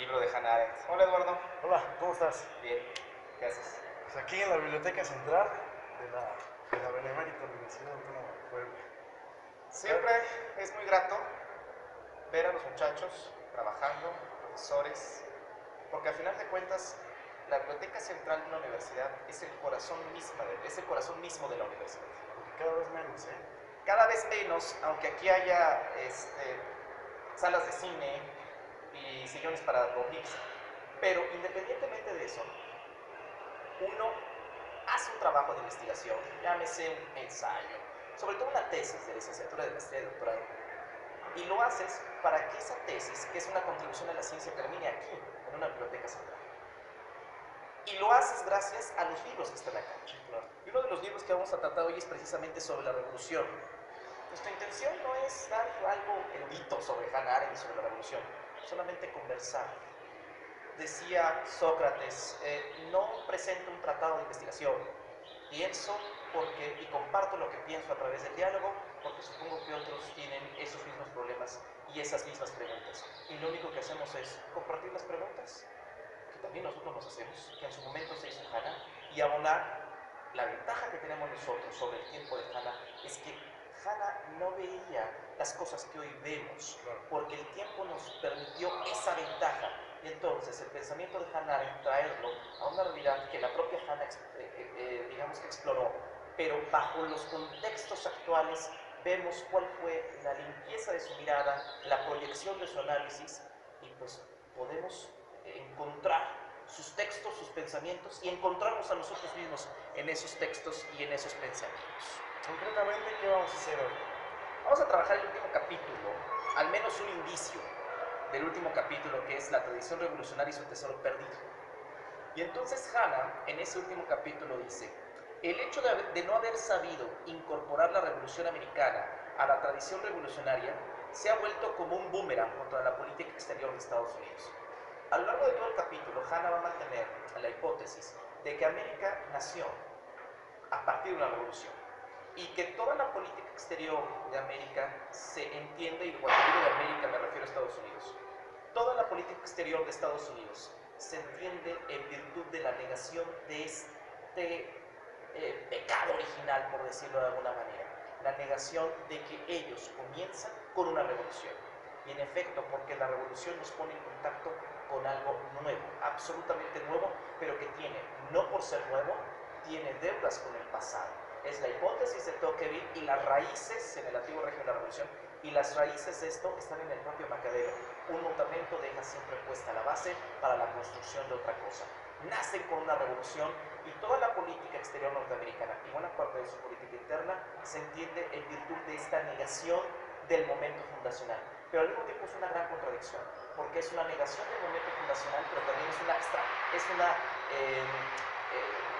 libro de Hannah Arendt. Hola Eduardo. Hola, ¿cómo estás? Bien, ¿qué haces? Pues aquí en la Biblioteca Central de la Benemérita Universidad Autónoma de Puebla. Siempre es muy grato ver a los muchachos trabajando, profesores, porque al final de cuentas la Biblioteca Central de una universidad es el corazón mismo de la universidad. Porque cada vez menos, ¿eh? Cada vez menos, aunque aquí haya salas de cine y sillones para dormirse, pero independientemente de eso, uno hace un trabajo de investigación, llámese un ensayo, sobre todo una tesis de licenciatura, de maestría, de doctorado, y lo haces para que esa tesis, que es una contribución a la ciencia, termine aquí, en una biblioteca central. Y lo haces gracias a los libros que están acá. Claro. Y uno de los libros que vamos a tratar hoy es precisamente sobre la revolución. Nuestra intención no es dar algo erudito sobre Hannah Arendt y sobre la revolución, solamente conversar. Decía Sócrates, no presento un tratado de investigación, pienso y comparto lo que pienso a través del diálogo, porque supongo que otros tienen esos mismos problemas y esas mismas preguntas. Y lo único que hacemos es compartir las preguntas, que también nosotros nos hacemos, que en su momento se hizo Hannah, y abonar. La ventaja que tenemos nosotros sobre el tiempo de Hannah es que Hannah no veía las cosas que hoy vemos, porque el tiempo nos permitió esa ventaja. Y entonces el pensamiento de Hannah Arendt traerlo a una realidad que la propia Hannah, digamos que exploró, pero bajo los contextos actuales vemos cuál fue la limpieza de su mirada, la proyección de su análisis, y pues podemos encontrar sus textos, sus pensamientos, y encontrarnos a nosotros mismos en esos textos y en esos pensamientos. Concretamente, ¿qué vamos a hacer hoy? Vamos a trabajar el último capítulo, al menos un indicio del último capítulo, que es la tradición revolucionaria y su tesoro perdido. Y entonces Hannah, en ese último capítulo, dice: el hecho de no haber sabido incorporar la revolución americana a la tradición revolucionaria se ha vuelto como un boomerang contra la política exterior de Estados Unidos. A lo largo de todo el capítulo, Hannah va a mantener la hipótesis de que América nació a partir de una revolución, y que toda la política exterior de América se entiende, y cuando digo de América me refiero a Estados Unidos, toda la política exterior de Estados Unidos se entiende en virtud de la negación de este pecado original, por decirlo de alguna manera, la negación de que ellos comienzan con una revolución. Y en efecto, porque la revolución nos pone en contacto con algo nuevo, absolutamente nuevo, pero que tiene, no por ser nuevo, tiene deudas con el pasado. Es la hipótesis de Tocqueville, y las raíces en el antiguo régimen de la revolución, y las raíces de esto están en el propio Maquiavelo. Un mutamento deja siempre puesta la base para la construcción de otra cosa. Nacen con una revolución, y toda la política exterior norteamericana y buena parte de su política interna se entiende en virtud de esta negación del momento fundacional. Pero al mismo tiempo es una gran contradicción, porque es una negación del momento fundacional, pero también es una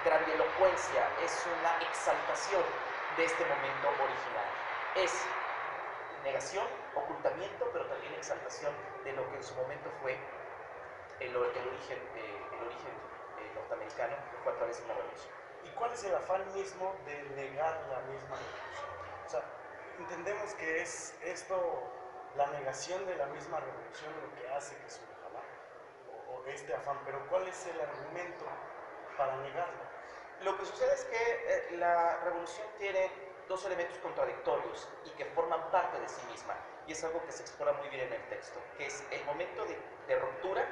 grandilocuencia, es una exaltación de este momento original. Es negación, ocultamiento, pero también exaltación de lo que en su momento fue el origen norteamericano, que fue a través de una revolución. ¿Y cuál es el afán mismo de negar la misma revolución? O sea, entendemos que es esto la negación de la misma revolución lo que hace que surja, o este afán, pero ¿cuál es el argumento para negarlo? Lo que sucede es que la revolución tiene dos elementos contradictorios y que forman parte de sí misma, y es algo que se explora muy bien en el texto, que es el momento de ruptura,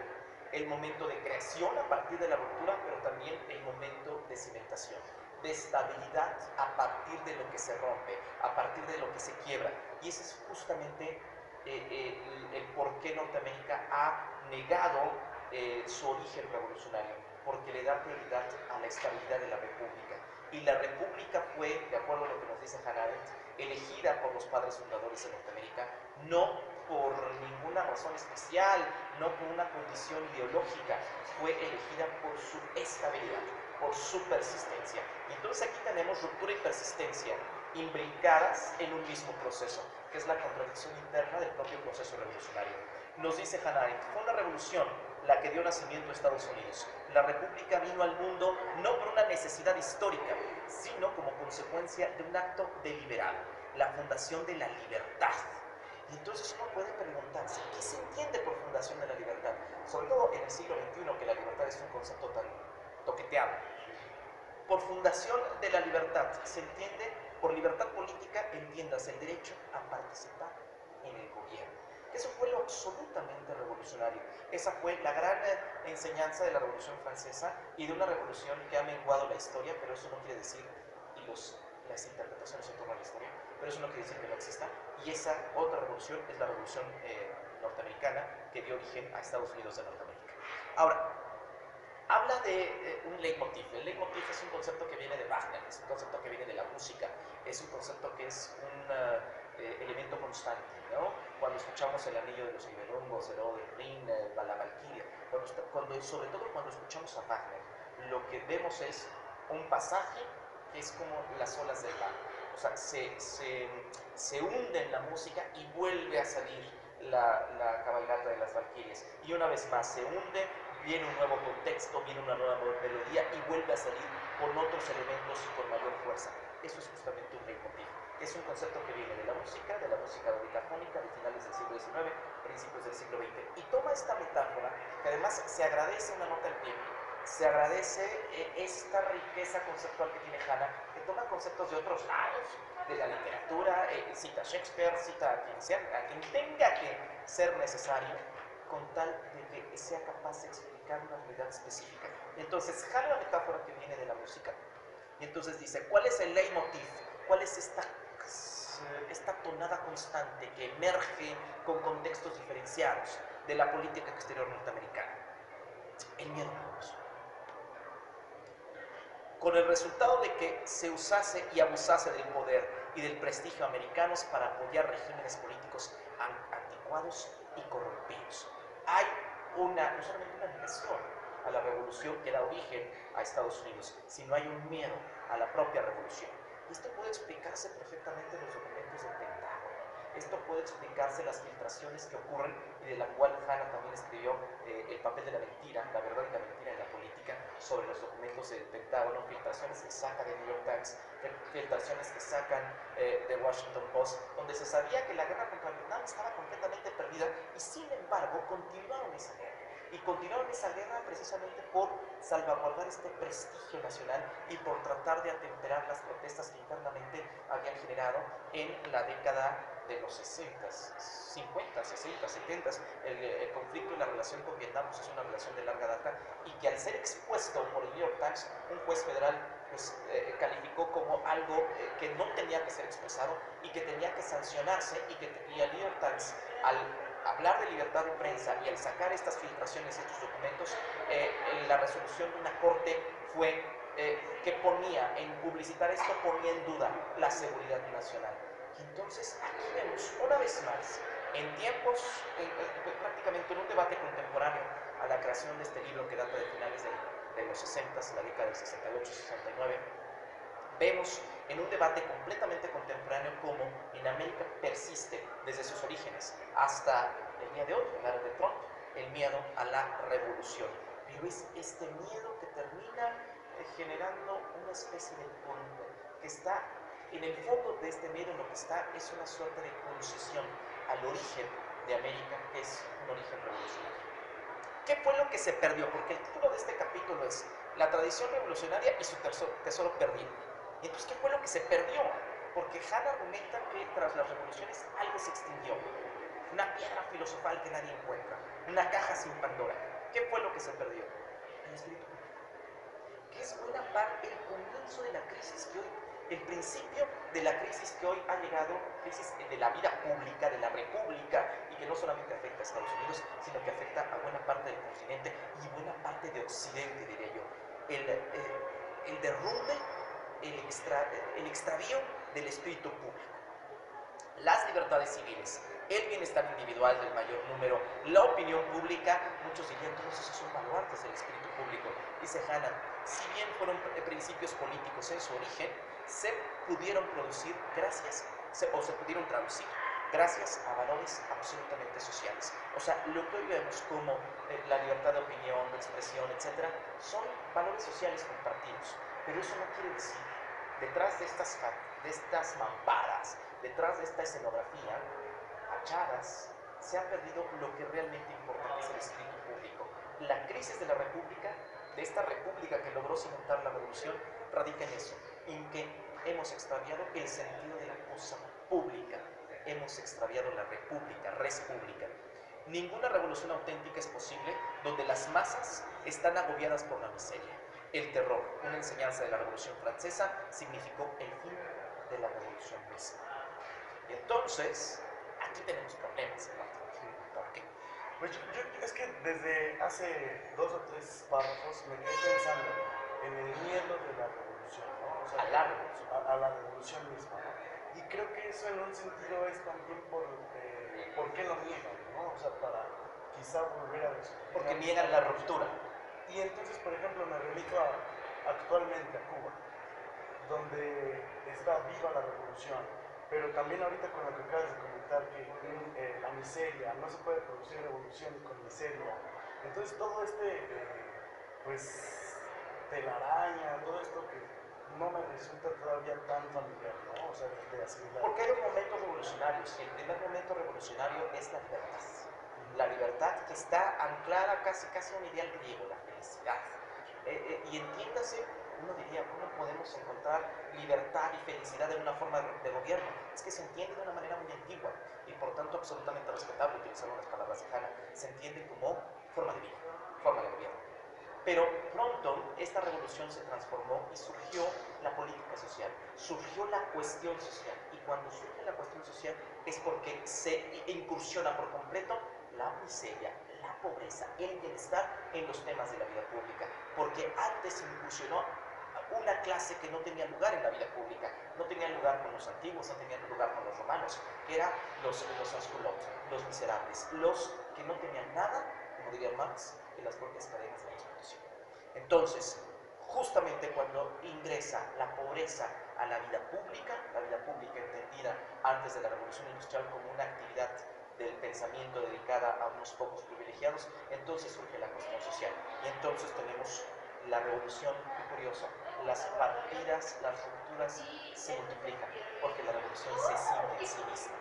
el momento de creación a partir de la ruptura, pero también el momento de cimentación, de estabilidad a partir de lo que se rompe, a partir de lo que se quiebra. Y ese es justamente el por qué Norteamérica ha negado su origen revolucionario, porque le da prioridad a la estabilidad de la república. Y la república fue, de acuerdo a lo que nos dice Hannah Arendt, elegida por los padres fundadores de Norteamérica, no por ninguna razón especial, no por una condición ideológica, fue elegida por su estabilidad, por su persistencia. Y entonces aquí tenemos ruptura y persistencia imbricadas en un mismo proceso, que es la contradicción interna del propio proceso revolucionario. Nos dice Hannah Arendt: fue una revolución la que dio nacimiento a Estados Unidos. La república vino al mundo no por una necesidad histórica, sino como consecuencia de un acto deliberado, la fundación de la libertad. Y entonces uno puede preguntarse, ¿qué se entiende por fundación de la libertad? Sobre todo en el siglo XXI, que la libertad es un concepto tan toqueteado. Por fundación de la libertad se entiende, por libertad política, entiendas el derecho a participar en el gobierno. Eso fue lo absolutamente revolucionario. Esa fue la gran enseñanza de la Revolución Francesa y de una revolución que ha menguado la historia, pero eso no quiere decir, y las interpretaciones en torno a la historia, pero eso no quiere decir que no exista. Y esa otra revolución es la Revolución norteamericana, que dio origen a Estados Unidos de Norteamérica. Ahora, habla de un leitmotiv. El leitmotiv es un concepto que viene de Wagner, es un concepto que viene de la música, es un concepto que es un elemento constante, ¿no? Cuando escuchamos El Anillo de los Nibelungos, El Odo del Rin, La Valquiria, sobre todo cuando escuchamos a Wagner, lo que vemos es un pasaje que es como las olas del mar. O sea, se hunde en la música y vuelve a salir la cabalgata de las Valquirias. Y una vez más se hunde, viene un nuevo contexto, viene una nueva melodía y vuelve a salir con otros elementos y con mayor fuerza. Eso es justamente un leitmotiv. Es un concepto que viene de la música dodecafónica de finales del siglo XIX, principios del siglo XX. Y toma esta metáfora, que además se agradece una nota al pie, se agradece esta riqueza conceptual que tiene Hannah, que toma conceptos de otros lados, de la literatura, cita a Shakespeare, cita a quien tenga que ser necesario, con tal de que sea capaz de explicar una realidad específica. Entonces, jala la metáfora que viene de la música, y entonces dice, ¿cuál es el leitmotiv? ¿Cuál es esta tonada constante que emerge con contextos diferenciados de la política exterior norteamericana? El miedo a la revolución. Con el resultado de que se usase y abusase del poder y del prestigio americanos para apoyar regímenes políticos anticuados y corrompidos. Hay no solamente una negación a la revolución que da origen a Estados Unidos, sino hay un miedo a la propia revolución. Y esto puede explicarse perfectamente en los documentos del Pentágono. Esto puede explicarse en las filtraciones que ocurren y de la cual Hannah también escribió El papel de la mentira, la verdad y la mentira en la política, sobre los documentos del Pentágono, filtraciones que saca de New York Times, filtraciones que sacan de Washington Post, donde se sabía que la guerra contra Vietnam estaba completamente perdida y sin embargo continuaron esa guerra. Y continuaron esa guerra precisamente por salvaguardar este prestigio nacional y por tratar de atemperar las protestas que internamente habían generado en la década de los 60, 50, 60, 70. El conflicto y la relación con Vietnam pues, es una relación de larga data y que al ser expuesto por el New York Times, un juez federal pues, calificó como algo que no tenía que ser expresado y que tenía que sancionarse y el New York Times, al hablar de libertad de prensa y al sacar estas filtraciones, estos documentos, la resolución de una corte fue que ponía en publicitar esto, ponía en duda la seguridad nacional. Y entonces aquí vemos una vez más, en tiempos, prácticamente en un debate contemporáneo a la creación de este libro que data de finales de los 60, la década del 68-69, vemos en un debate completamente contemporáneo cómo en América persiste desde sus orígenes hasta el día de hoy, en la era de Trump, el miedo a la revolución. Pero es este miedo que termina generando una especie de que está en el fondo de este miedo, lo que está es una suerte de concesión al origen de América, que es un origen revolucionario. ¿Qué fue lo que se perdió? Porque el título de este capítulo es La tradición revolucionaria y su tesoro perdido. Y entonces, ¿qué fue lo que se perdió? Porque Hannah argumenta que tras las revoluciones algo se extinguió. Una piedra filosofal que nadie encuentra, una caja sin Pandora. ¿Qué fue lo que se perdió? El espíritu público, que es buena parte el comienzo de la crisis que hoy, el principio de la crisis que hoy ha llegado, crisis de la vida pública, de la república, y que no solamente afecta a Estados Unidos, sino que afecta a buena parte del continente y buena parte de Occidente, diría yo. El derrumbe, el extravío del espíritu público, las libertades civiles, el bienestar individual del mayor número, la opinión pública. Muchos dirían, todos esos son baluartes del espíritu público. Dice Hannah, si bien fueron principios políticos en su origen, se pudieron producir o se pudieron traducir gracias a valores absolutamente sociales. O sea, lo que hoy vemos como la libertad de opinión, de expresión, etc., son valores sociales compartidos. Pero eso no quiere decir, detrás de estas mamparas, detrás de esta escenografía, fachadas, se ha perdido lo que realmente importa, que es el espíritu público. La crisis de la república, de esta república que logró cimentar la revolución, radica en eso, en que hemos extraviado el sentido de la cosa pública, hemos extraviado la república, res pública. Ninguna revolución auténtica es posible donde las masas están agobiadas por la miseria. El terror, una enseñanza de la Revolución Francesa, significó el fin de la revolución misma. Y entonces, aquí tenemos problemas. ¿Por qué? Pues es que desde hace 2 o 3 párrafos me quedé pensando en el miedo de la revolución, ¿no? O sea, A la revolución. a la revolución misma, ¿no? Y creo que eso en un sentido es también por qué lo niegan, ¿no? O sea, para quizá volver a resucitar. Porque niegan la ruptura. Y entonces, por ejemplo, me remito actualmente a Cuba, donde está viva la revolución, pero también ahorita con lo que acabas de comentar, que la miseria, no se puede producir revolución con miseria. Entonces todo pues, telaraña, todo esto que no me resulta todavía tan familiar, ¿no? O sea, de asimilado. Porque hay momentos revolucionarios. El primer momento revolucionario es la libertad. La libertad que está anclada casi a un ideal griego, la felicidad. Y entiéndase, uno diría, ¿cómo podemos encontrar libertad y felicidad en una forma de gobierno? Es que se entiende de una manera muy antigua y por tanto absolutamente respetable, utilizar unas palabras de Hanna, se entiende como forma de vida, forma de gobierno. Pero pronto esta revolución se transformó y surgió la política social, surgió la cuestión social. Y cuando surge la cuestión social es porque se incursiona por completo la miseria, la pobreza, el bienestar en los temas de la vida pública. Porque antes incursionó una clase que no tenía lugar en la vida pública, no tenía lugar con los antiguos, no tenía lugar con los romanos, que eran los sans-culottes, los miserables, los que no tenían nada, como diría Marx, en las propias cadenas de la explotación. Entonces, justamente cuando ingresa la pobreza a la vida pública entendida antes de la Revolución Industrial como una actividad del pensamiento dedicada a unos pocos privilegiados, entonces surge la cuestión social. Y entonces tenemos la revolución, qué curioso, las partidas, las rupturas se multiplican, porque la revolución se siente en sí misma.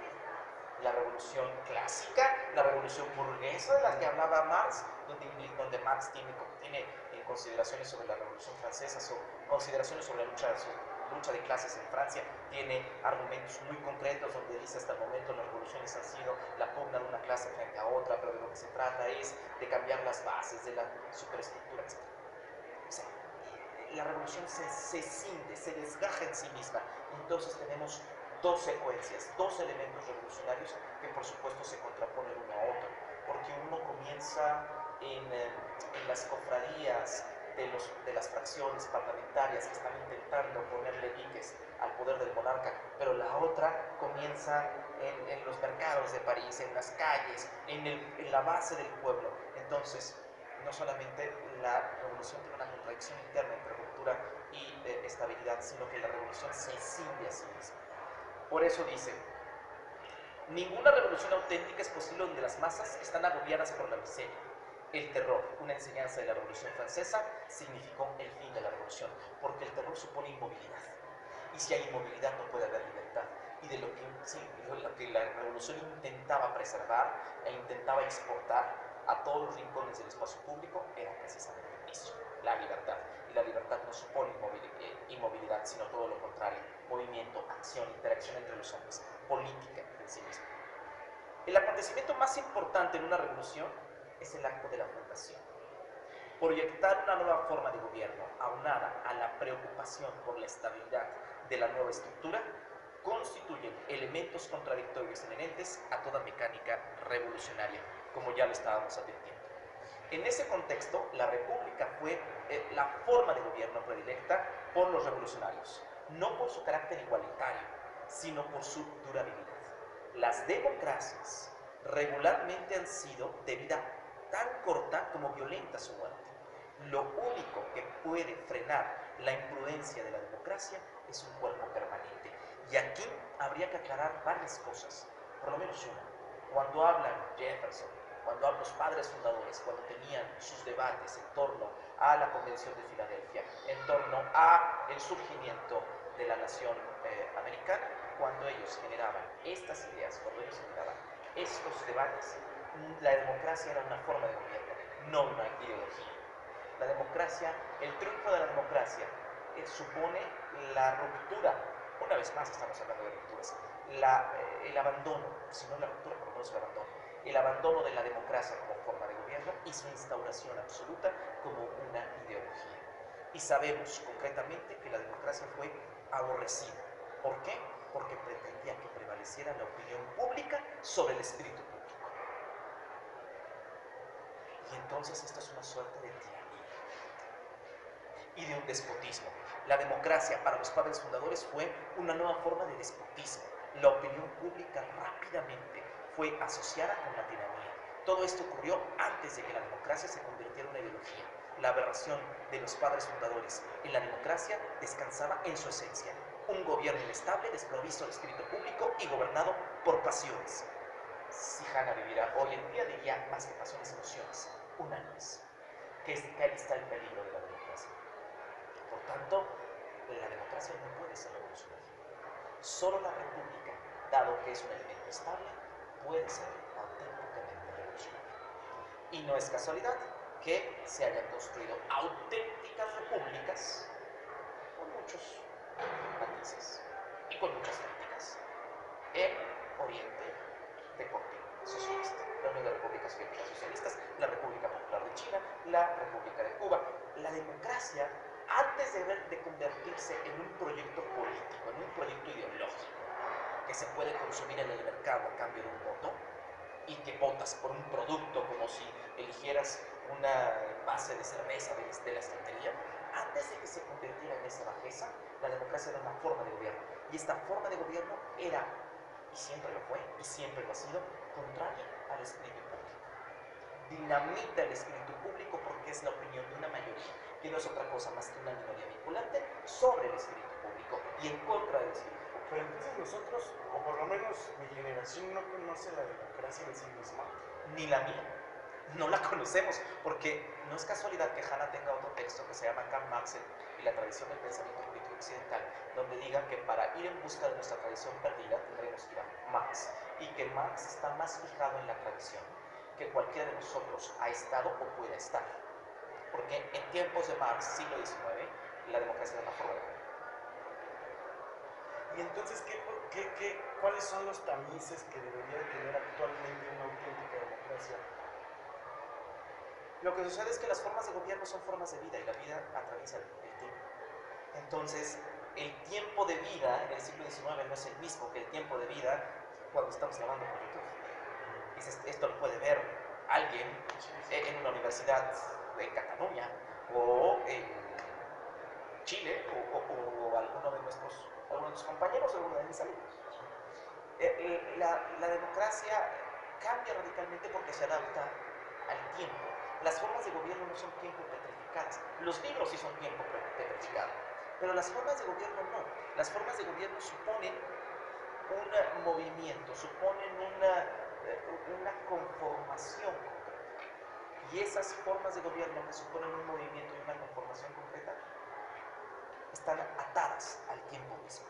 La revolución clásica, la revolución burguesa de la que hablaba Marx, donde Marx tiene consideraciones sobre la revolución francesa, consideraciones sobre la lucha de clases en Francia, tiene argumentos muy concretos donde dice hasta el momento las revoluciones han sido la pugna de una clase frente a otra, pero de lo que se trata es de cambiar las bases de la superestructura, etc. O sea, la revolución se cinde, se desgaja en sí misma. Entonces tenemos dos secuencias, dos elementos revolucionarios que por supuesto se contraponen uno a otro, porque uno comienza en las cofradías de las fracciones parlamentarias que están intentando ponerle diques al poder del monarca, pero la otra comienza en los mercados de París, en las calles, en la base del pueblo. Entonces, no solamente la revolución tiene una contradicción interna entre ruptura y estabilidad, sino que la revolución se cinde a sí misma. Por eso dice, ninguna revolución auténtica es posible donde las masas están agobiadas por la miseria. El terror, una enseñanza de la Revolución Francesa, significó el fin de la revolución, porque el terror supone inmovilidad. Y si hay inmovilidad no puede haber libertad. Y de lo que la revolución intentaba preservar e intentaba exportar a todos los rincones del espacio público era precisamente eso, la libertad. Y la libertad no supone inmovilidad, sino todo lo contrario, movimiento, acción, interacción entre los hombres, política en sí misma. El acontecimiento más importante en una revolución es el acto de la fundación. Proyectar una nueva forma de gobierno aunada a la preocupación por la estabilidad de la nueva estructura constituyen elementos contradictorios inherentes a toda mecánica revolucionaria, como ya lo estábamos advirtiendo. En ese contexto, la república fue la forma de gobierno predilecta por los revolucionarios, no por su carácter igualitario, sino por su durabilidad. Las democracias regularmente han sido de vida tan corta como violenta su muerte. Lo único que puede frenar la imprudencia de la democracia es un cuerpo permanente. Y aquí habría que aclarar varias cosas, por lo menos una. Cuando hablan Jefferson, cuando hablan los padres fundadores, cuando tenían sus debates en torno a la Convención de Filadelfia, en torno a el surgimiento de la nación americana, cuando ellos generaban estas ideas, cuando ellos generaban estos debates, la democracia era una forma de gobierno, no una ideología. La democracia, el triunfo de la democracia supone la ruptura, una vez más estamos hablando de rupturas, el abandono, si no la ruptura, por lo menos el abandono de la democracia como forma de gobierno y su instauración absoluta como una ideología. Y sabemos concretamente que la democracia fue aborrecida. ¿Por qué? Porque pretendía que prevaleciera la opinión pública sobre el espíritu público. Y entonces esto es una suerte de tiranía y de un despotismo. La democracia para los padres fundadores fue una nueva forma de despotismo. La opinión pública rápidamente fue asociada con la tiranía. Todo esto ocurrió antes de que la democracia se convirtiera en una ideología. La aberración de los padres fundadores en la democracia descansaba en su esencia. Un gobierno inestable, desprovisto del espíritu público y gobernado por pasiones. Si Hannah viviera hoy en día, diría más que pasiones, emociones, unánimes. Que ahí está el peligro de la democracia. Por tanto, la democracia no puede ser revolucionaria. Solo la república, dado que es un elemento estable, puede ser auténticamente revolucionaria. Y no es casualidad que se hayan construido auténticas repúblicas con muchos matices y con muchas críticas en Oriente de corte socialista. La Unión de Repúblicas Soviéticas Socialistas, la República Popular de China, la República de Cuba. La democracia, antes de convertirse en un proyecto político, en un proyecto ideológico, que se puede consumir en el mercado a cambio de un voto, y que votas por un producto como si eligieras una base de cerveza de la estantería, antes de que se convirtiera en esa bajeza, la democracia era una forma de gobierno. Y esta forma de gobierno era, y siempre lo fue, y siempre lo ha sido, contraria al espíritu público. Dinamita el espíritu público porque es la opinión de una mayoría, que no es otra cosa más que una minoría vinculante sobre el espíritu público y en contra del espíritu público. Pero entonces nosotros, o por lo menos mi generación, no conoce la democracia en sí misma. Ni la mía. No la conocemos, porque no es casualidad que Hannah tenga otro texto que se llama Karl Marx y la tradición del pensamiento político occidental, donde diga que para ir en busca de nuestra tradición perdida tendremos que ir a Marx, y que Marx está más fijado en la tradición que cualquiera de nosotros ha estado o pueda estar. Porque en tiempos de Marx, siglo XIX, la democracia era una forma de gobierno. Y entonces, ¿cuáles son los tamices que debería tener actualmente una auténtica democracia? Lo que sucede es que las formas de gobierno son formas de vida y la vida atraviesa el tiempo. Entonces, el tiempo de vida en el siglo XIX no es el mismo que el tiempo de vida cuando estamos grabando por YouTube. Esto lo puede ver alguien en una universidad en Cataluña o en Chile o alguno de nuestros compañeros o alguno de mis amigos. La democracia cambia radicalmente porque se adapta al tiempo. Las formas de gobierno no son tiempo petrificadas. Los libros sí son tiempo petrificado, pero las formas de gobierno no. Las formas de gobierno suponen un movimiento, suponen una conformación concreta. Y esas formas de gobierno que suponen un movimiento y una conformación concreta están atadas al tiempo mismo.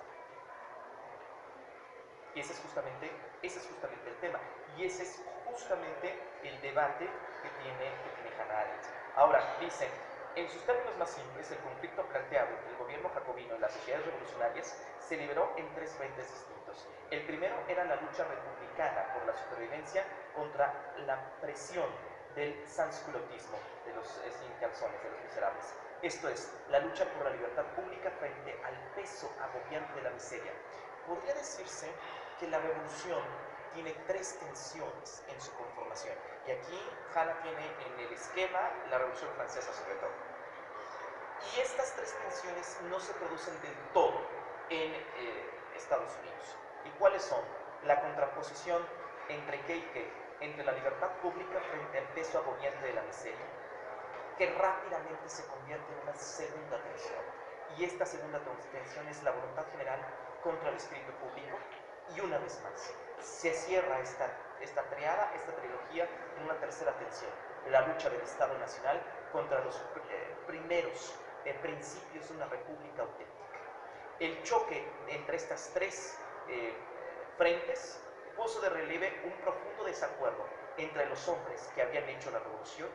Y ese es justamente el tema. Y ese es justamente el debate que tiene Hannah Arendt. Ahora, dicen, en sus términos más simples, el conflicto planteado entre el gobierno jacobino y las sociedades revolucionarias se liberó en tres frentes distintos. El primero era la lucha republicana por la supervivencia contra la presión del sansculotismo, de los sin calzones, de los miserables. Esto es, la lucha por la libertad pública frente al peso agobiante de la miseria. Podría decirse que la revolución tiene tres tensiones en su conformación. Y aquí Hannah tiene en el esquema la Revolución Francesa sobre todo. Y estas tres tensiones no se producen del todo en Estados Unidos. ¿Y cuáles son? La contraposición entre qué y qué, entre la libertad pública frente al peso agobiante de la miseria, que rápidamente se convierte en una segunda tensión. Y esta segunda tensión es la voluntad general contra el espíritu público. Y una vez más, se cierra esta triada, esta trilogía, en una tercera tensión, la lucha del Estado Nacional contra los primeros principios de una república auténtica. El choque entre estas tres frentes puso de relieve un profundo desacuerdo entre los hombres que habían hecho la revolución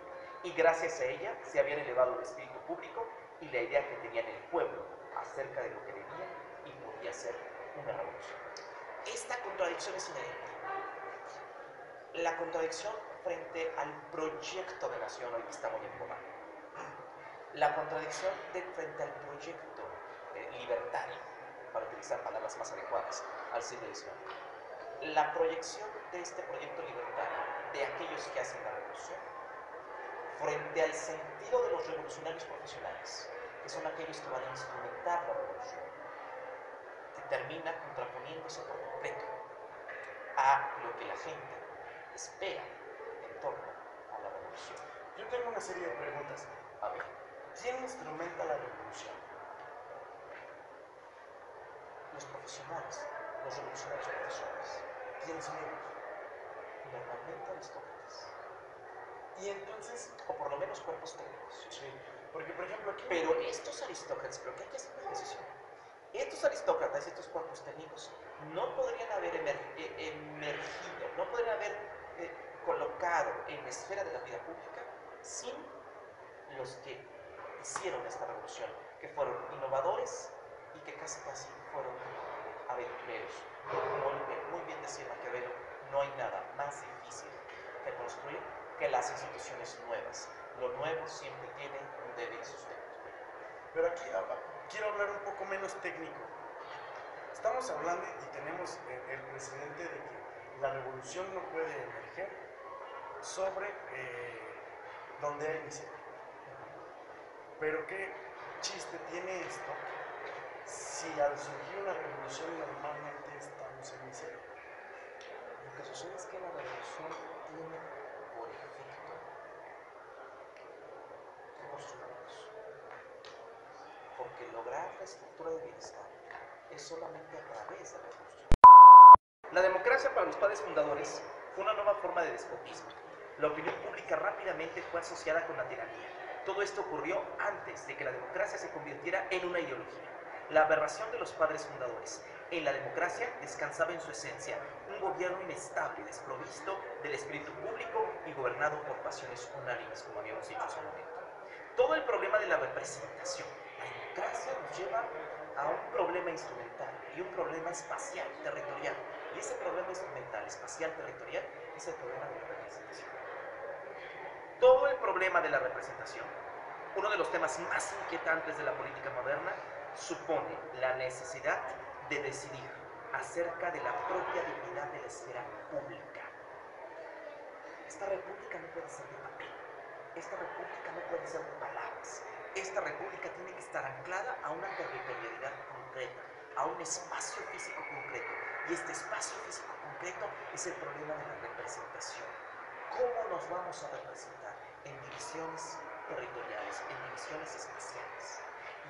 y gracias a ella se habían elevado el espíritu público y la idea que tenían el pueblo acerca de lo que debía y podía ser una revolución. Esta contradicción es inherente. La contradicción frente al proyecto de nación hoy que está muy en boga. La contradicción frente al proyecto libertario, para utilizar palabras más adecuadas al siglo XIX. La proyección de este proyecto libertario, de aquellos que hacen la revolución, frente al sentido de los revolucionarios profesionales, que son aquellos que van a instrumentar la revolución, que termina contraponiéndose por completo a lo que la gente espera en torno a la revolución. Yo tengo una serie de preguntas. A ver, ¿Quién instrumenta la revolución? los profesionales, los revolucionarios profesionales, ¿Quiénes son ellos? normalmente aristócratas, Y entonces, o por lo menos cuerpos técnicos. sí, porque por ejemplo aquí... Pero estos aristócratas, pero que hay que hacer una decisión. Estos aristócratas, estos cuerpos técnicos, no podrían haber emergido, no podrían haber colocado en la esfera de la vida pública sin los que hicieron esta revolución, que fueron innovadores y que casi fueron aventureros. Muy bien decía Maquiavelo, no hay nada más difícil que construir que las instituciones nuevas. Lo nuevo siempre tiene un débil sustento. Pero aquí quiero hablar un poco menos técnico. Estamos hablando y tenemos el precedente de que la revolución no puede emerger sobre donde hay miseria. Pero qué chiste tiene esto si al surgir una revolución normalmente estamos en miseria. Lo que sucede es que la revolución tiene por efecto construirnos. Porque lograr la estructura de bienestar es solamente a través de la revolución. La democracia para los padres fundadores fue una nueva forma de despotismo. La opinión pública rápidamente fue asociada con la tiranía. Todo esto ocurrió antes de que la democracia se convirtiera en una ideología. La aberración de los padres fundadores en la democracia descansaba en su esencia, un gobierno inestable, desprovisto del espíritu público y gobernado por pasiones unánimes, como habíamos dicho hace un momento. Todo el problema de la representación, la democracia nos lleva a un problema instrumental y un problema espacial, territorial. Y ese problema instrumental, espacial, territorial, es el problema de la representación. Todo el problema de la representación, uno de los temas más inquietantes de la política moderna, supone la necesidad de decidir acerca de la propia dignidad de la esfera pública. Esta república no puede ser de papel, esta república no puede ser de palabras, esta república tiene que estar anclada a una territorialidad concreta, a un espacio físico concreto, y este espacio físico concreto es el problema de la representación. ¿Cómo nos vamos a representar? En divisiones territoriales, en divisiones espaciales.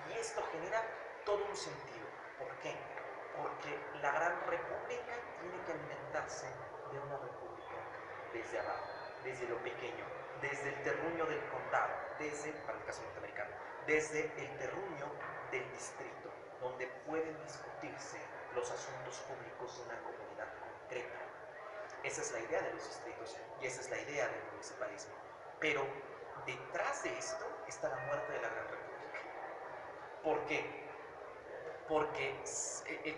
Y esto genera todo un sentido. ¿Por qué? Porque la gran república tiene que alimentarse de una república desde abajo, desde lo pequeño, desde el terruño del condado, desde, para el caso norteamericano, desde el terruño del distrito, donde pueden discutirse los asuntos públicos de una comunidad concreta. Esa es la idea de los distritos y esa es la idea del municipalismo. Pero detrás de esto está la muerte de la Gran República. ¿Por qué? Porque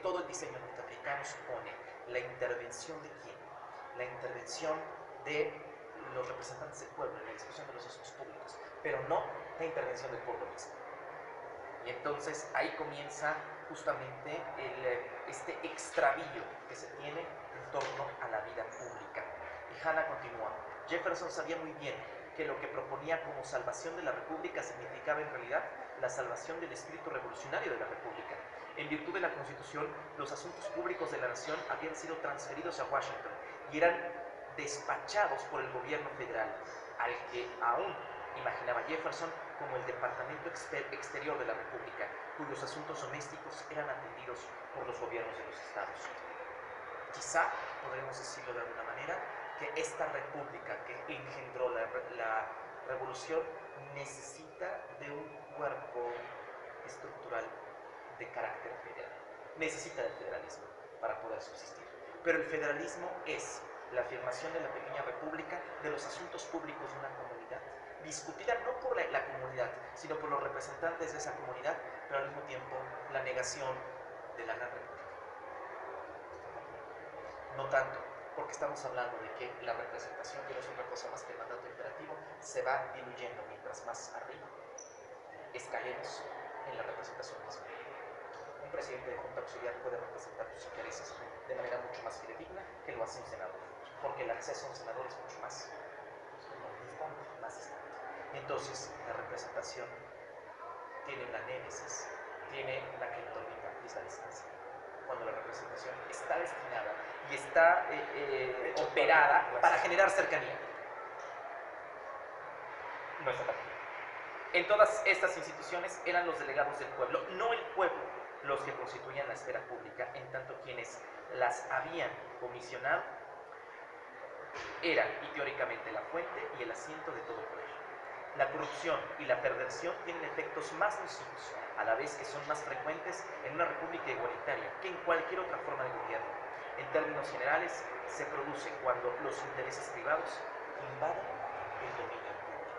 todo el diseño norteamericano supone la intervención de quién? La intervención de los representantes del pueblo en la discusión de los asuntos públicos, pero no la intervención del pueblo mismo. Y entonces ahí comienza justamente este extravío que se tiene en torno a la vida pública. Y Hanna continúa. Jefferson sabía muy bien que lo que proponía como salvación de la República significaba en realidad la salvación del espíritu revolucionario de la República. En virtud de la Constitución, los asuntos públicos de la nación habían sido transferidos a Washington y eran despachados por el gobierno federal, al que aún imaginaba Jefferson como el departamento exterior de la República, cuyos asuntos domésticos eran atendidos por los gobiernos de los estados. Quizá, podremos decirlo de alguna manera, que esta república que engendró la revolución necesita de un cuerpo estructural de carácter federal. Necesita del federalismo para poder subsistir. Pero el federalismo es la afirmación de la pequeña república de los asuntos públicos de una comunidad, discutida no por la comunidad, sino por los representantes de esa comunidad, pero al mismo tiempo la negación de la gran república. No tanto, porque estamos hablando de que la representación, que no es otra cosa más que el mandato imperativo, se va diluyendo mientras más arriba escalemos en la representación misma. Un presidente de junta auxiliar puede representar tus intereses de manera mucho más fidedigna que lo hace un senador, porque el acceso a un senador es mucho más distante. Entonces, la representación tiene una némesis, tiene una criptonita, y es la distancia. Cuando la representación está destinada y está operada para generar cercanía. No está tan bien. En todas estas instituciones eran los delegados del pueblo, no el pueblo, los que constituían la esfera pública, en tanto quienes las habían comisionado eran, y teóricamente, la fuente y el asiento de todo poder. La corrupción y la perversión tienen efectos más nocivos, a la vez que son más frecuentes en una república igualitaria que en cualquier otra forma de gobierno. En términos generales, se produce cuando los intereses privados invaden el dominio público.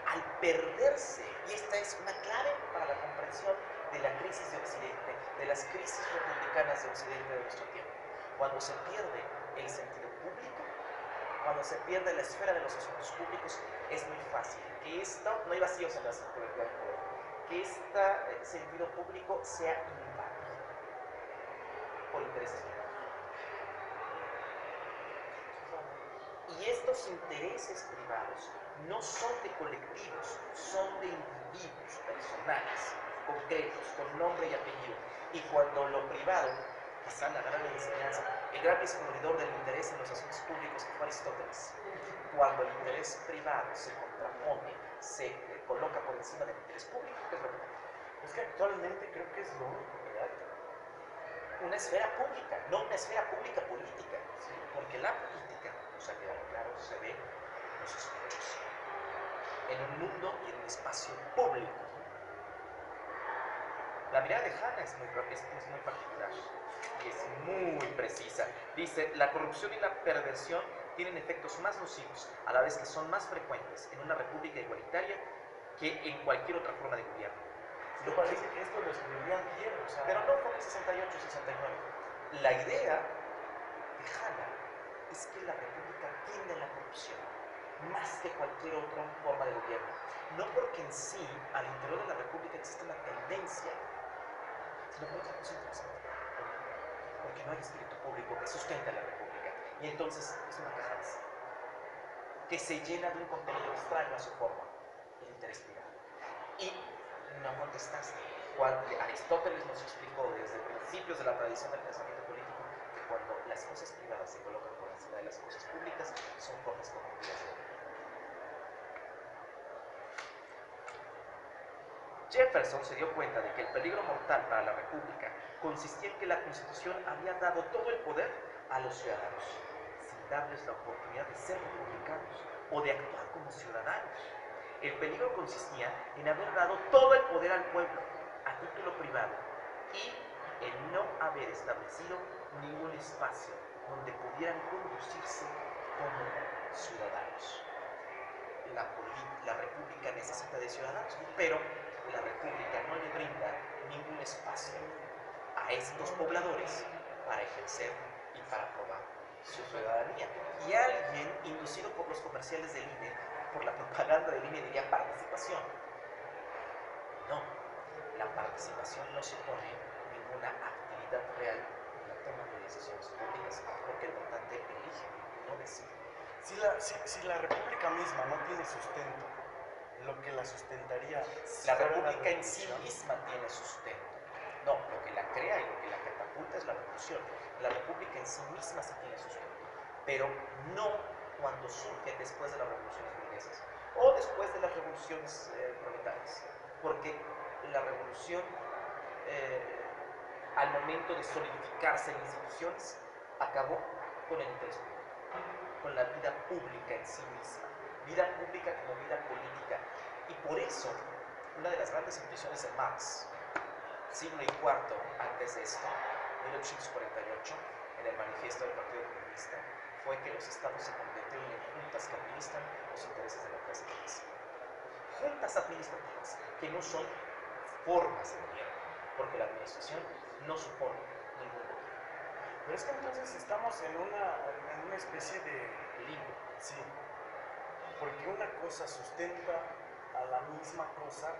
Al perderse, y esta es una clave para la comprensión de la crisis de Occidente, de las crisis republicanas de Occidente de nuestro tiempo, cuando se pierde el sentido público, cuando se pierde la esfera de los asuntos públicos, es muy fácil que esto, no hay vacíos en la circularidad del poder, que este sentido público sea invadido por intereses privados. Y estos intereses privados no son de colectivos, son de individuos personales, concretos, con nombre y apellido. Y cuando lo privado, quizá la gran enseñanza, el gran descubridor del interés en los asuntos públicos que fue Aristóteles, cuando el interés privado se contrapone, se coloca por encima del interés público, ¿qué es lo que pasa? Es que actualmente creo que es lo único que hay. Una esfera pública, no una esfera pública política, ¿sí? Porque la política, o sea, queda claro, se ve en los espacios, en un mundo y en un espacio público. La mirada de Hanna es muy particular y es muy precisa. Dice, la corrupción y la perversión tienen efectos más nocivos, a la vez que son más frecuentes en una república igualitaria que en cualquier otra forma de gobierno. Me parece que esto lo escribían bien, o sea, Pero no fue en el 68-69. La idea de Hanna es que la república tiende a la corrupción más que cualquier otra forma de gobierno. No porque en sí, al interior de la república existe una tendencia, sino por otra cosa interesante. Porque no hay espíritu público que sustenta la república. Y entonces es una caja vacía, que se llena de un contenido extraño a su forma, el interés privado. Y no contestaste. Aristóteles nos explicó desde principios de la tradición del pensamiento político que cuando las cosas privadas se colocan por encima de las cosas públicas son formas corrompidas de vida. Jefferson se dio cuenta de que el peligro mortal para la república consistía en que la Constitución había dado todo el poder a los ciudadanos, sin darles la oportunidad de ser republicanos o de actuar como ciudadanos. El peligro consistía en haber dado todo el poder al pueblo, a título privado, y en no haber establecido ningún espacio donde pudieran conducirse como ciudadanos. La república necesita de ciudadanos, pero la república no le brinda ningún espacio a estos pobladores para ejercer y para probar su ciudadanía. Y alguien, inducido por los comerciales del INE, por la propaganda del INE, diría participación. No, la participación no supone ninguna actividad real en la toma de decisiones públicas, porque el votante elige, no decide. Si la república misma no tiene sustento, lo que la sustentaría... La república en sí misma tiene sustento. No, lo que la crea y lo que la catapulta es la revolución. La república en sí misma sí tiene sustento, pero no cuando surge después de las revoluciones burguesas o después de las revoluciones proletarias, porque la revolución, al momento de solidificarse en instituciones, acabó con el interés público, con la vida pública en sí misma, vida pública como vida política. Y por eso, una de las grandes intuiciones de Marx, siglo y cuarto antes de esto, 1848, en el manifiesto del Partido Comunista fue que los estados se convirtieron en juntas que administran los intereses de la clase burguesa. Juntas administrativas, que no son formas de gobierno, porque la administración no supone ningún gobierno. Pero es que entonces estamos en una especie de limbo. Sí, porque una cosa sustenta a la misma cosa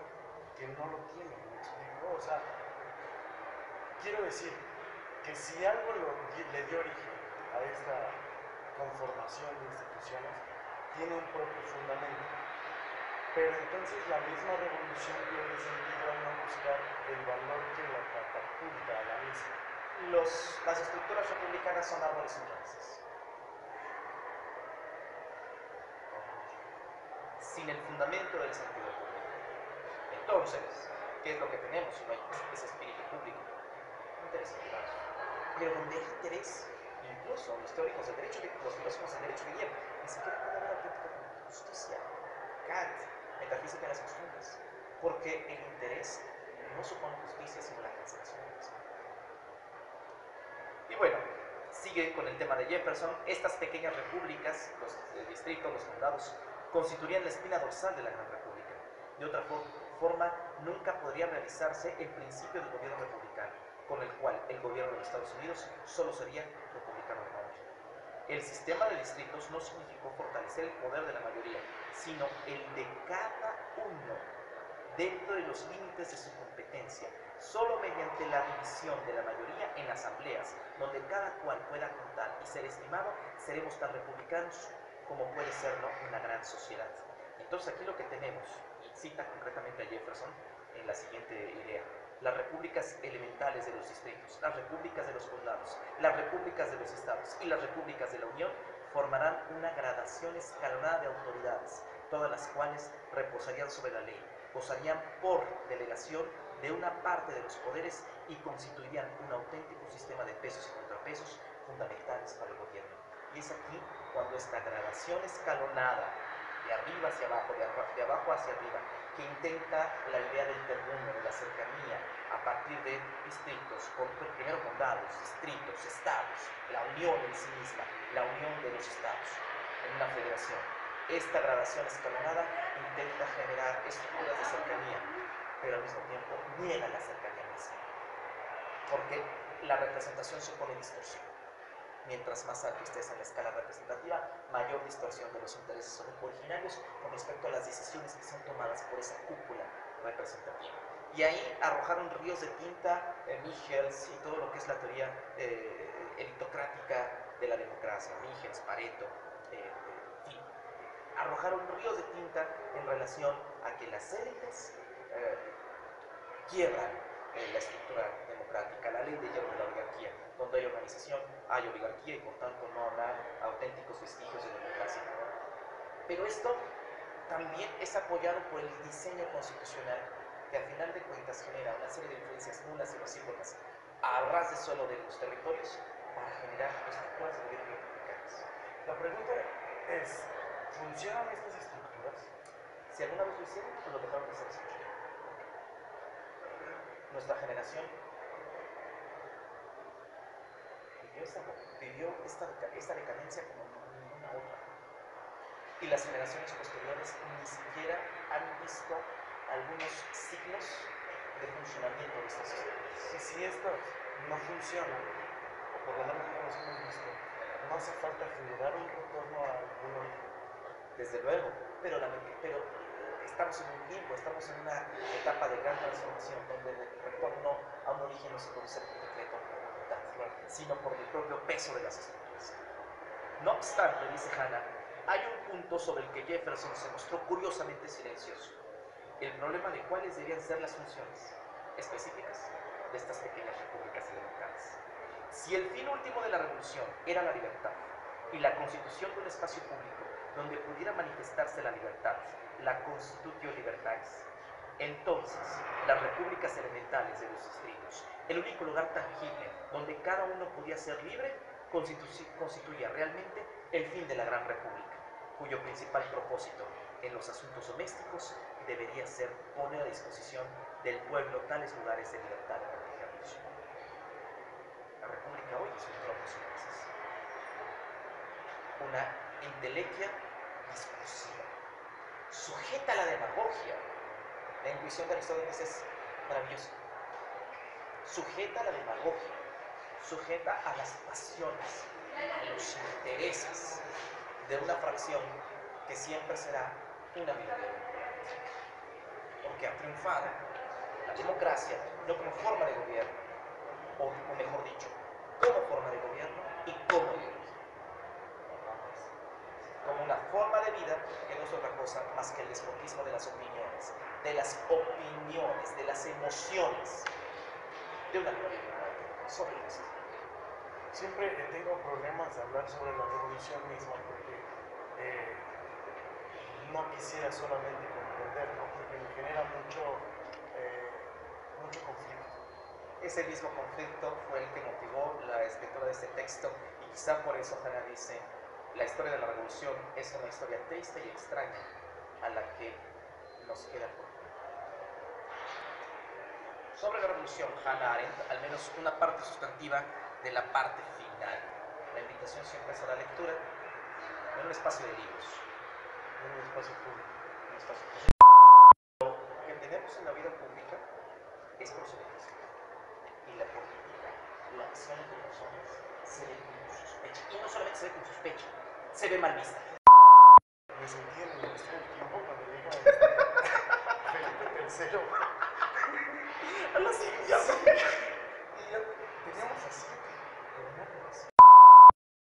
que no lo tiene, ¿me explico? O sea, quiero decir que si algo le dio origen a esta conformación de instituciones, tiene un propio fundamento. Pero entonces la misma revolución pierde sentido al no buscar el valor que la catapulta a la misma. Las estructuras republicanas son árboles sin raíces. Sin el fundamento del sentido público. Entonces, ¿qué es lo que tenemos si no hay ese espíritu público? Intereses privados. Pero donde hay interés, incluso los teóricos del derecho, los filósofos del derecho que llevan, ni siquiera puede haber auténtica justicia. Kant, metafísica de las costumbres. Porque el interés no supone justicia, sino la cancelación de la misma. Y bueno, sigue con el tema de Jefferson. Estas pequeñas repúblicas, los distritos, los condados, constituirían la espina dorsal de la Gran República. De otra forma, nunca podría realizarse el principio del gobierno republicano, con el cual el gobierno de los Estados Unidos solo sería republicano de nombre. El sistema de distritos no significó fortalecer el poder de la mayoría, sino el de cada uno dentro de los límites de su competencia, solo mediante la división de la mayoría en asambleas, donde cada cual pueda contar y ser estimado, seremos tan republicanos como puede serlo una gran sociedad. Entonces aquí lo que tenemos, y cita concretamente a Jefferson en la siguiente idea: las repúblicas elementales de los distritos, las repúblicas de los condados, las repúblicas de los estados y las repúblicas de la Unión formarán una gradación escalonada de autoridades, todas las cuales reposarían sobre la ley, gozarían por delegación de una parte de los poderes y constituirían un auténtico sistema de pesos y contrapesos fundamentales para el gobierno. Y es aquí cuando esta gradación escalonada, de arriba hacia abajo, de abajo hacia arriba, que intenta la idea del terruño, de la cercanía, a partir de distritos, primero condados, distritos, estados, la unión en sí misma, la unión de los estados en una federación. Esta gradación escalonada intenta generar estructuras de cercanía, pero al mismo tiempo niega la cercanía misma, porque la representación supone distorsión. Mientras más alto estés en la escala representativa, mayor distorsión de los intereses originarios con respecto a las decisiones que son tomadas por esa cúpula representativa. Y ahí arrojaron ríos de tinta Michels y todo lo que es la teoría elitocrática de la democracia, Michels, Pareto, en fin, arrojaron ríos de tinta en relación a que las élites quiebran la estructura democrática, la ley de hierro de la oligarquía. Donde hay organización, hay oligarquía y por tanto no habrá auténticos vestigios de democracia. Pero esto también es apoyado por el diseño constitucional, que al final de cuentas genera una serie de influencias nulas y recíprocas a ras de suelo de los territorios para generar estructuras de gobierno republicanas. La pregunta es, ¿funcionan estas estructuras? Si alguna vez lo hicieron, pues lo dejaron de hacer hace mucho tiempo. Nuestra generación vivió esta decadencia como ninguna otra. Y las generaciones posteriores ni siquiera han visto algunos signos de funcionamiento de estas estructuras. Y si estas no funcionan, o por lo menos no los hemos visto, no hace falta generar un retorno a algún origen. Desde luego, pero estamos en un limbo, estamos en una etapa de gran transformación donde el retorno a un origen no se produce por decreto o por voluntad, sino por el propio peso de las estructuras. No obstante, dice Hanna, hay un punto sobre el que Jefferson se mostró curiosamente silencioso: el problema de cuáles debían ser las funciones específicas de estas pequeñas repúblicas elementales. Si el fin último de la revolución era la libertad y la constitución de un espacio público donde pudiera manifestarse la libertad, la Constitutio Libertatis, entonces las repúblicas elementales de los distritos, el único lugar tangible donde cada uno podía ser libre, constituía realmente el fin de la Gran República, cuyo principal propósito en los asuntos domésticos debería ser poner a disposición del pueblo tales lugares de libertad y revolución. La República hoy es un tropo sin una entelequia discursiva, sujeta a la demagogia. La intuición de Aristóteles es maravillosa. Sujeta a la demagogia, sujeta a las pasiones, a los intereses de una fracción que siempre será una minoría. Porque ha triunfado la democracia no como forma de gobierno, o mejor dicho, como forma de gobierno y como ideología. Como una forma de vida que no es otra cosa más que el despotismo de las opiniones, de las emociones de una minoría sobre esto. Siempre tengo problemas de hablar sobre la revolución misma porque no quisiera solamente comprender, ¿no? Porque me genera mucho conflicto. Ese mismo conflicto fue el que motivó la escritura de este texto y quizá por eso Hannah dice, la historia de la revolución es una historia triste y extraña a la que nos queda por ver. Sobre la revolución, Hannah Arendt, al menos una parte sustantiva de la parte final. La invitación siempre es a la lectura en un espacio de libros, En un espacio público. un espacio público. Lo que tenemos en la vida pública es proselitismo. Y la política, la acción entre personas, se ve con sospecha. Y no solamente se ve con sospecha, se ve mal vista. Me sentí en el Ministerio del Tiempo cuando llega Felipe III. A las indias. Y teníamos así.